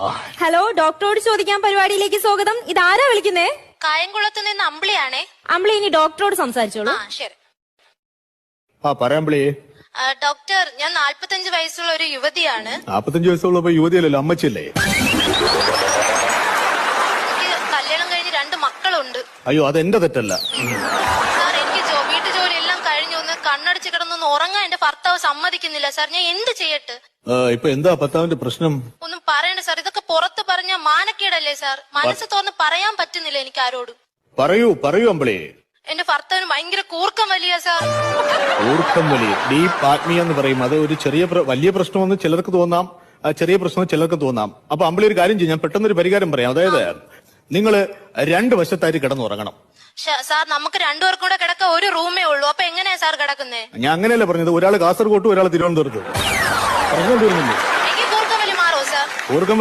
Hello, ഡോക്ടറോട് ചോദിക്കാൻ പരിപാടിയിലേക്ക് സ്വാഗതം. ഇതാരാ വിളിക്കുന്നേ? കായംകുളത്ത് നിന്ന് അമ്പിളിയാണേ. അമ്പിളി, ഇനി ഡോക്ടറോട് സംസാരിച്ചോളൂ. ശരി. പറയാമ്പിളി. ഡോക്ടർ, ഞാൻ 45 വയസ്സുള്ള ഒരു യുവതിയാണ്. 45 വയസ്സുള്ളപ്പോ യുവതിയല്ലല്ലോ, അമ്മച്ചല്ലേ? എനിക്ക് കല്യാണം കഴിഞ്ഞ് 2 മക്കളുണ്ട്. അയ്യോ, അതെന്റെ തെറ്റല്ല. സാർ, എനിക്ക് വീട്ടു ജോലി എല്ലാം കഴിഞ്ഞു. ഒന്ന് കണ്ണടച്ച് കിടന്നൊന്ന് ഉറങ്ങാൻ എന്റെ ഭർത്താവ് സമ്മതിക്കുന്നില്ല സാർ. ഞാൻ എന്ത് ചെയ്യട്ടെ? ഇപ്പൊ എന്താ ഭർത്താവിന്റെ പ്രശ്നം? ഒന്നും പറയണ്ട സാർ. ഇതൊക്കെ പുറത്ത് പറഞ്ഞ മാനക്കേടല്ലേ സാർ? മനസ്സ് തുറന്ന് പറയാൻ പറ്റുന്നില്ല എനിക്ക് ആരോടും. പറയൂ അമ്പിളി. എന്റെ ഭർത്താവിന് ഭയങ്കര കൂർക്കം വലിയ സാർ. കൂർക്കം വലിയ ഡീപ് ആത്മീയ എന്ന് പറയും. അത് ഒരു വലിയ പ്രശ്നമെന്ന് ചിലർക്ക് തോന്നാം, ചെറിയ പ്രശ്നം ചിലർക്ക് തോന്നാം. അപ്പൊ അമ്പിളി ഒരു കാര്യം ചെയ്യും, ഞാൻ പെട്ടെന്നൊരു പരിഹാരം പറയാം. അതായത് നിങ്ങള് 2 വശത്തായിട്ട് കിടന്നുറങ്ങണം. സാർ, നമുക്ക് 2 പേർക്കും കൂടെ കിടക്ക ഒരു റൂമേ ഉള്ളൂ. അപ്പൊ എങ്ങനെയാ സാർ കിടക്കുന്നേ? ഞാൻ അങ്ങനെയല്ല പറഞ്ഞത്. ഒരാൾ കാസർഗോട്ടും ഒരാൾ തിരുവനന്തപുരത്തും. പ്രശ്നം തീർന്നില്ലേ? എനിക്ക് കൂർക്കം വലി മാറോ സാർ? കൂർക്കം